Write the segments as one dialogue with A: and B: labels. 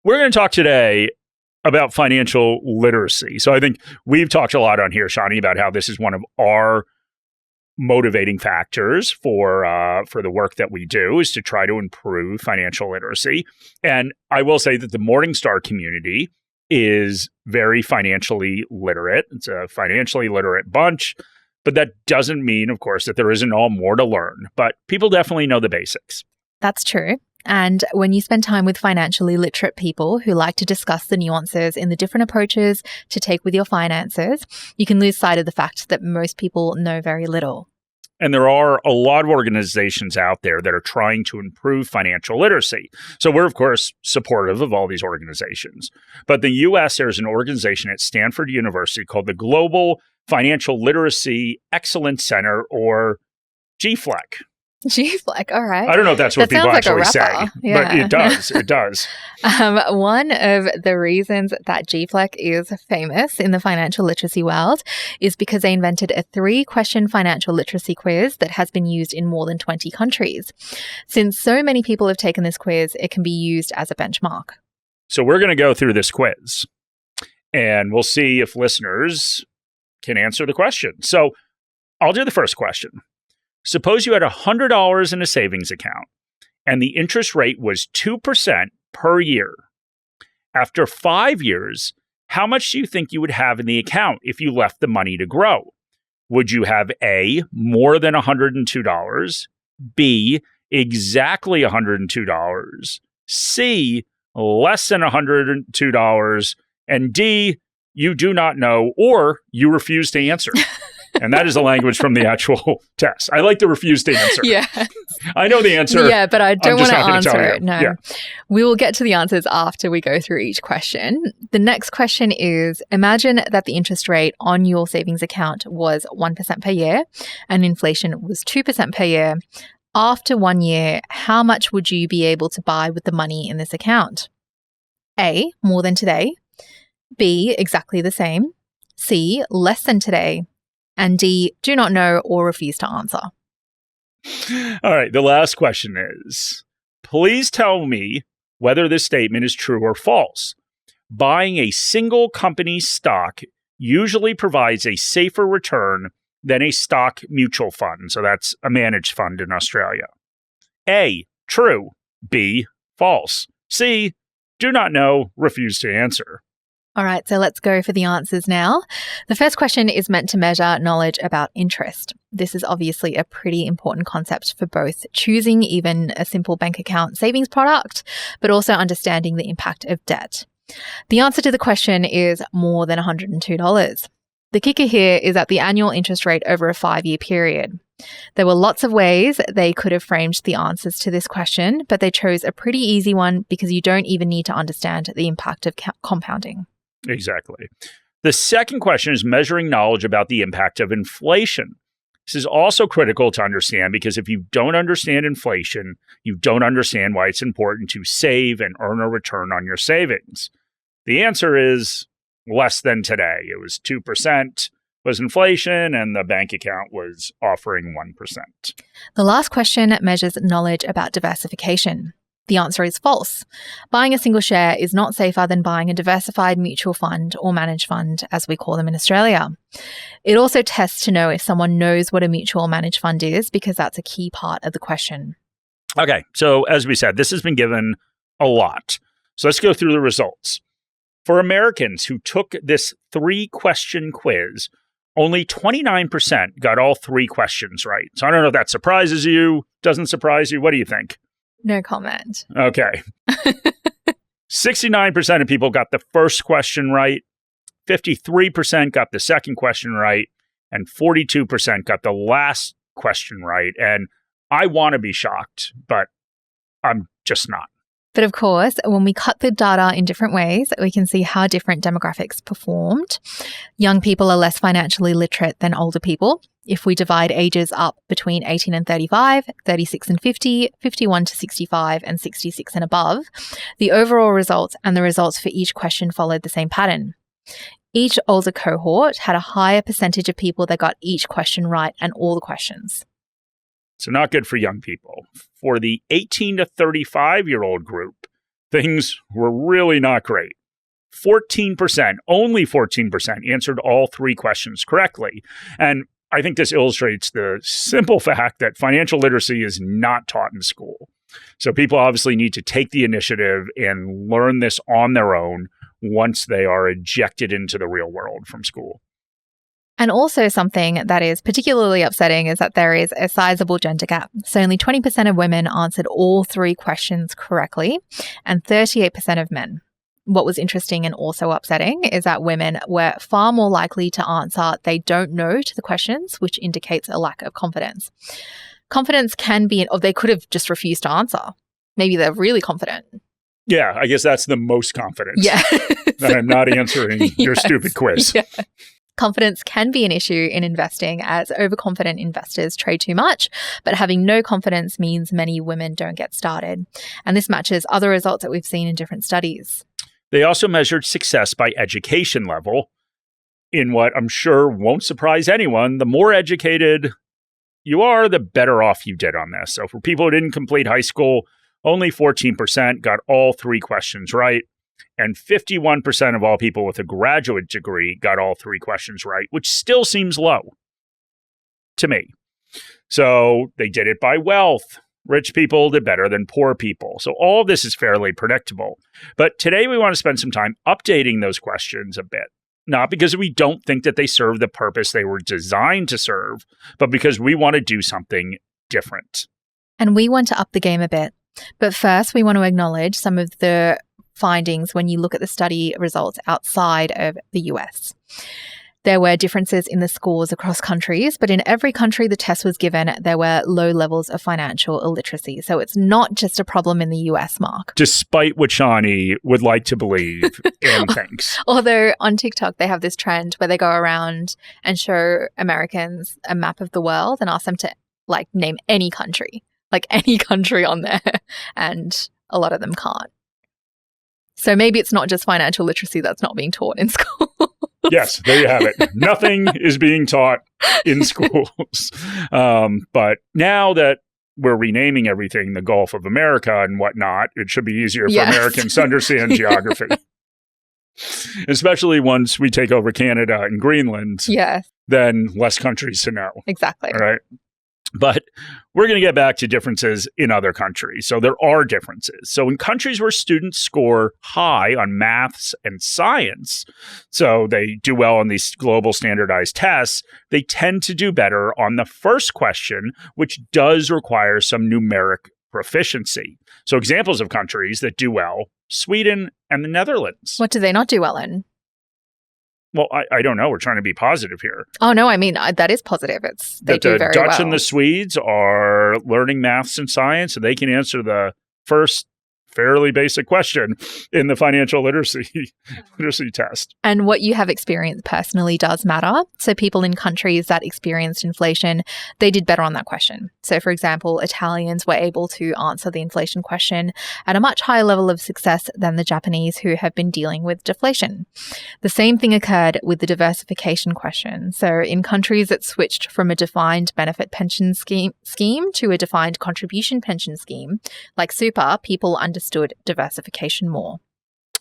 A: We're going to talk today about financial literacy. So I think we've talked a lot on here, Shani, about how this is one of our motivating factors for the work that we do is to try to improve financial literacy. And I will say that the Morningstar community is very financially literate. It's a financially literate bunch, but that doesn't mean, of course, that there isn't all more to learn. But people definitely know the basics.
B: That's true. And when you spend time with financially literate people who like to discuss the nuances in the different approaches to take with your finances, you can lose sight of the fact that most people know very little.
A: And there are a lot of organizations out there that are trying to improve financial literacy. So we're, of course, supportive of all these organizations. But in the U.S., there's an organization at Stanford University called the Global Financial Literacy Excellence Center, or GFLEC.
B: GFLEC, all right.
A: I don't know if that's what people actually say,
B: yeah.
A: But it does. It does.
B: One of the reasons that GFLEC is famous in the financial literacy world is because they invented a 3-question financial literacy quiz that has been used in more than 20 countries. Since so many people have taken this quiz, it can be used as a benchmark.
A: So we're going to go through this quiz, and we'll see if listeners can answer the question. So I'll do the first question. Suppose you had $100 in a savings account and the interest rate was 2% per year. After 5 years, how much do you think you would have in the account if you left the money to grow? Would you have A, more than $102, B, exactly $102, C, less than $102, and D, you do not know, or you refuse to answer? And that is the language from the actual test. I like to refuse to answer.
B: Yeah.
A: I know the answer.
B: Yeah, but I don't want to answer it. No.
A: Yeah.
B: We will get to the answers after we go through each question. The next question is, imagine that the interest rate on your savings account was 1% per year and inflation was 2% per year. After 1 year, how much would you be able to buy with the money in this account? A, more than today. B, exactly the same. C, less than today. And D, do not know or refuse to answer.
A: All right. The last question is, please tell me whether this statement is true or false. Buying a single company's stock usually provides a safer return than a stock mutual fund. So that's a managed fund in Australia. A, true. B, false. C, do not know, refuse to answer.
B: All right, so let's go for the answers now. The first question is meant to measure knowledge about interest. This is obviously a pretty important concept for both choosing even a simple bank account savings product, but also understanding the impact of debt. The answer to the question is more than $102. The kicker here is at the annual interest rate over a 5-year period. There were lots of ways they could have framed the answers to this question, but they chose a pretty easy one because you don't even need to understand the impact of compounding.
A: Exactly. The second question is measuring knowledge about the impact of inflation. This is also critical to understand because if you don't understand inflation, you don't understand why it's important to save and earn a return on your savings. The answer is less than today. It was 2% was inflation and the bank account was offering 1%.
B: The last question measures knowledge about diversification. The answer is false. Buying a single share is not safer than buying a diversified mutual fund or managed fund, as we call them in Australia. It also tests to know if someone knows what a mutual managed fund is, because that's a key part of the question.
A: Okay, so as we said, this has been given a lot. So let's go through the results. For Americans who took this 3-question quiz, only 29% got all 3 questions right. So I don't know if that surprises you, doesn't surprise you. What do you think?
B: No comment.
A: Okay. 69% of people got the first question right, 53% got the second question right, and 42% got the last question right. And I want to be shocked, but I'm just not.
B: But of course, when we cut the data in different ways, we can see how different demographics performed. Young people are less financially literate than older people. If we divide ages up between 18 and 35, 36 and 50, 51 to 65, and 66 and above, the overall results and the results for each question followed the same pattern. Each older cohort had a higher percentage of people that got each question right and all the questions.
A: So not good for young people. For the 18 to 35-year-old group, things were really not great. 14%, only 14% answered all three questions correctly. And I think this illustrates the simple fact that financial literacy is not taught in school. So people obviously need to take the initiative and learn this on their own once they are ejected into the real world from school.
B: And also something that is particularly upsetting is that there is a sizable gender gap. So only 20% of women answered all three questions correctly and 38% of men. What was interesting and also upsetting is that women were far more likely to answer they don't know to the questions, which indicates a lack of confidence. Confidence can be, or they could have just refused to answer. Maybe they're really confident.
A: Yeah, I guess that's the most confidence.
B: Yeah.
A: That I'm not answering your stupid quiz.
B: Yeah. Confidence can be an issue in investing as overconfident investors trade too much, but having no confidence means many women don't get started. And this matches other results that we've seen in different studies.
A: They also measured success by education level in what I'm sure won't surprise anyone. The more educated you are, the better off you did on this. So for people who didn't complete high school, only 14% got all three questions right. And 51% of all people with a graduate degree got all three questions right, which still seems low to me. So they did it by wealth. Rich people did better than poor people. So all of this is fairly predictable. But today we want to spend some time updating those questions a bit. Not because we don't think that they serve the purpose they were designed to serve, but because we want to do something different.
B: And we want to up the game a bit. But first, we want to acknowledge some of the findings when you look at the study results outside of the US. There were differences in the scores across countries, but in every country the test was given, there were low levels of financial illiteracy. So it's not just a problem in the US, Mark.
A: Despite what Shani would like to believe and thinks.
B: Although on TikTok, they have this trend where they go around and show Americans a map of the world and ask them to name any country on there. And a lot of them can't. So maybe it's not just financial literacy that's not being taught in school.
A: Yes, there you have it. Nothing is being taught in schools. But now that we're renaming everything the Gulf of America and whatnot, it should be easier for Americans to understand geography. Especially once we take over Canada and Greenland, then less countries to know.
B: Exactly.
A: All right. But we're going to get back to differences in other countries. So there are differences. So in countries where students score high on maths and science, so they do well on these global standardized tests, they tend to do better on the first question, which does require some numeric proficiency. So examples of countries that do well, Sweden and the Netherlands.
B: What do they not do well in?
A: Well, I don't know. We're trying to be positive here.
B: Oh, no, I mean, that is positive. They do very well.
A: The Dutch and the Swedes are learning maths and science, and they can answer the first fairly basic question in the financial literacy test.
B: And what you have experienced personally does matter. So people in countries that experienced inflation, they did better on that question. So for example, Italians were able to answer the inflation question at a much higher level of success than the Japanese who have been dealing with deflation. The same thing occurred with the diversification question. So in countries that switched from a defined benefit pension scheme to a defined contribution pension scheme, like super, people understood diversification more.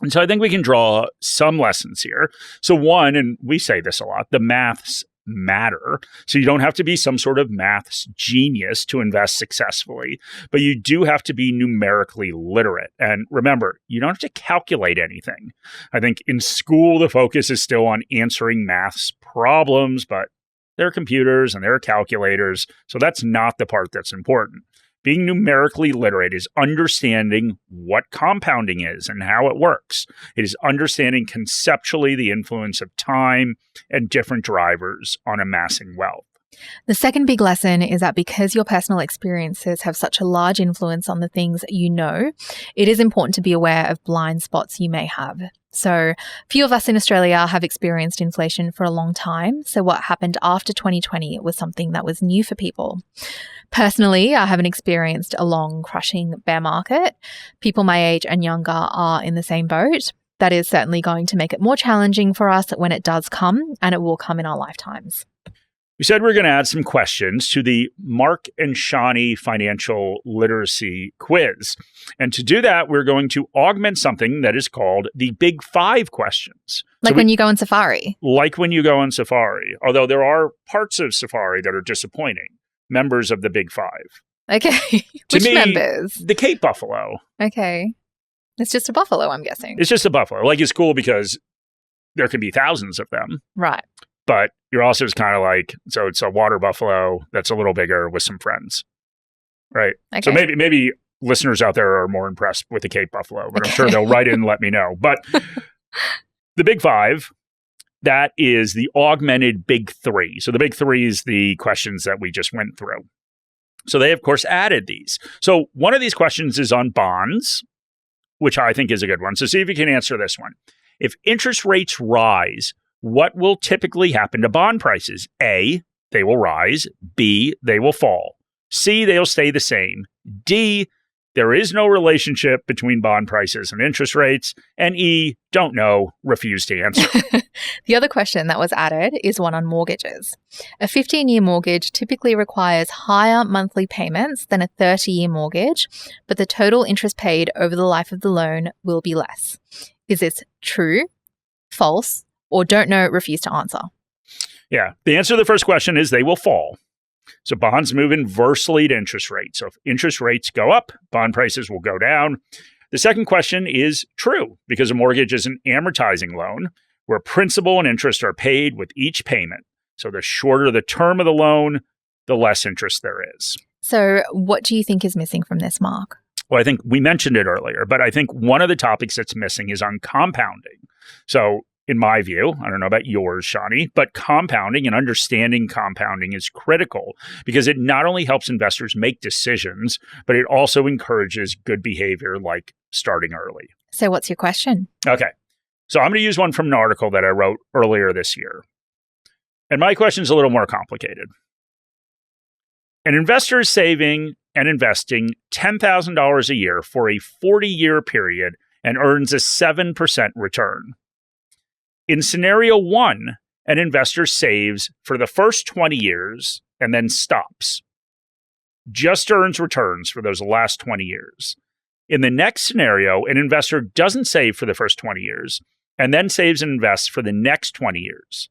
A: And so I think we can draw some lessons here. So one, and we say this a lot, the maths matter. So you don't have to be some sort of maths genius to invest successfully, but you do have to be numerically literate. And remember, you don't have to calculate anything. I think in school, the focus is still on answering maths problems, but there are computers and there are calculators. So that's not the part that's important. Being numerically literate is understanding what compounding is and how it works. It is understanding conceptually the influence of time and different drivers on amassing wealth.
B: The second big lesson is that because your personal experiences have such a large influence on the things you know, it is important to be aware of blind spots you may have. So few of us in Australia have experienced inflation for a long time. So what happened after 2020 was something that was new for people. Personally, I haven't experienced a long, crushing bear market. People my age and younger are in the same boat. That is certainly going to make it more challenging for us when it does come, and it will come in our lifetimes.
A: We said we're going to add some questions to the Mark and Shani financial literacy quiz. And to do that, we're going to augment something that is called the Big Five questions.
B: Like when you go on Safari?
A: Like when you go on Safari, although there are parts of Safari that are disappointing. Members of the Big Five.
B: Okay. Which members?
A: The Cape buffalo.
B: Okay. It's just a buffalo, I'm guessing.
A: It's just a buffalo. Like, it's cool because there can be thousands of them.
B: Right.
A: But you're also just kind of like, so it's a water buffalo that's a little bigger with some friends. Right.
B: Okay.
A: So maybe listeners out there are more impressed with the Cape buffalo, but I'm sure they'll write in and let me know. But the Big Five, that is the augmented Big Three. So the Big Three is the questions that we just went through. So they, of course, added these. So one of these questions is on bonds, which I think is a good one. So see if you can answer this one. If interest rates rise, what will typically happen to bond prices? A, they will rise. B, they will fall. C, they'll stay the same. D, there is no relationship between bond prices and interest rates. And E, don't know, refuse to answer.
B: The other question that was added is one on mortgages. A 15-year mortgage typically requires higher monthly payments than a 30-year mortgage, but the total interest paid over the life of the loan will be less. Is this true, false, or don't know, refuse to answer?
A: Yeah. The answer to the first question is they will fall. So bonds move inversely to interest rates. So if interest rates go up, bond prices will go down. The second question is true because a mortgage is an amortizing loan where principal and interest are paid with each payment. So the shorter the term of the loan, the less interest there is.
B: So what do you think is missing from this, Mark?
A: Well, I think we mentioned it earlier, but I think one of the topics that's missing is on compounding. So in my view, I don't know about yours, Shani, but compounding and understanding compounding is critical because it not only helps investors make decisions, but it also encourages good behavior like starting early.
B: So what's your question?
A: Okay. So I'm going to use one from an article that I wrote earlier this year. And my question is a little more complicated. An investor is saving and investing $10,000 a year for a 40-year period and earns a 7% return. In scenario one, an investor saves for the first 20 years and then stops. Just earns returns for those last 20 years. In the next scenario, an investor doesn't save for the first 20 years and then saves and invests for the next 20 years.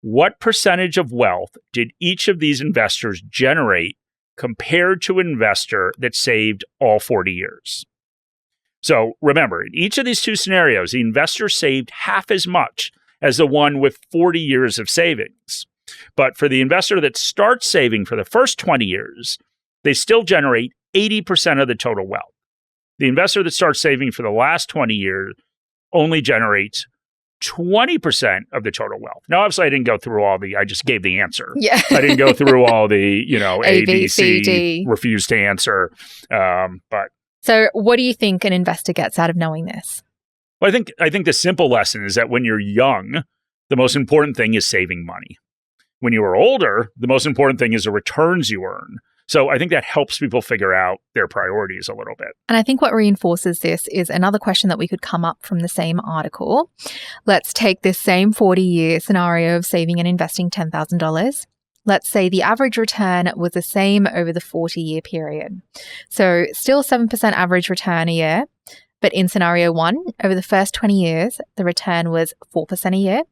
A: What percentage of wealth did each of these investors generate compared to an investor that saved all 40 years? So remember, in each of these two scenarios, the investor saved half as much as the one with 40 years of savings. But for the investor that starts saving for the first 20 years, they still generate 80% of the total wealth. The investor that starts saving for the last 20 years only generates 20% of the total wealth. Now, obviously, I didn't go through I just gave the answer.
B: Yeah.
A: I didn't go through all the, A, B, C,
B: D.
A: refuse to answer. But
B: so what do you think an investor gets out of knowing this?
A: Well, I think the simple lesson is that when you're young, the most important thing is saving money. When you are older, the most important thing is the returns you earn. So I think that helps people figure out their priorities a little bit.
B: And I think what reinforces this is another question that we could come up from the same article. Let's take this same 40-year scenario of saving and investing $10,000. Let's say the average return was the same over the 40-year period. So still 7% average return a year. But in scenario one, over the first 20 years, the return was 4% a year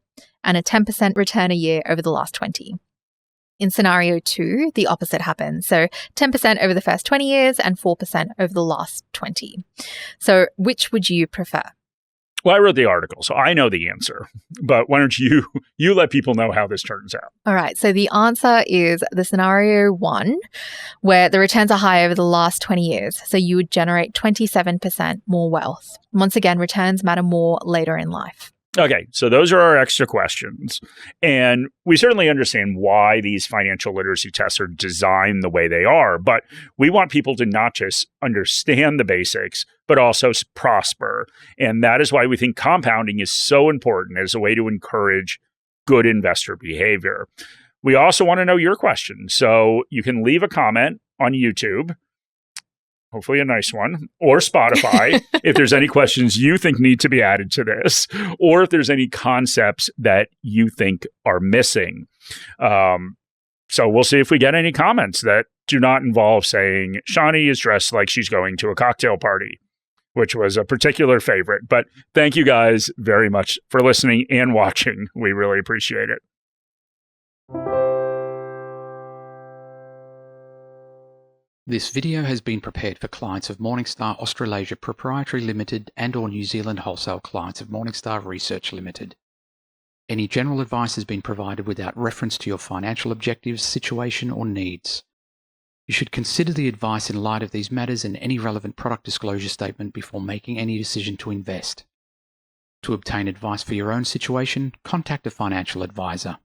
B: and a 10% return a year over the last 20. In scenario two, the opposite happens. So 10% over the first 20 years and 4% over the last 20. So which would you prefer?
A: Well, I wrote the article, so I know the answer. But why don't you let people know how this turns out?
B: All right. So the answer is the scenario one, where the returns are high over the last 20 years. So you would generate 27% more wealth. Once again, returns matter more later in life.
A: Okay, so those are our extra questions. And we certainly understand why these financial literacy tests are designed the way they are, but we want people to not just understand the basics, but also prosper. And that is why we think compounding is so important as a way to encourage good investor behavior. We also want to know your question. So you can leave a comment on YouTube, hopefully a nice one, or Spotify, if there's any questions you think need to be added to this, or if there's any concepts that you think are missing. So we'll see if we get any comments that do not involve saying Shani is dressed like she's going to a cocktail party, which was a particular favorite. But thank you guys very much for listening and watching. We really appreciate it.
C: This video has been prepared for clients of Morningstar Australasia Pty Ltd and or New Zealand wholesale clients of Morningstar Research Ltd. Any general advice has been provided without reference to your financial objectives, situation or needs. You should consider the advice in light of these matters and any relevant product disclosure statement before making any decision to invest. To obtain advice for your own situation, contact a financial advisor.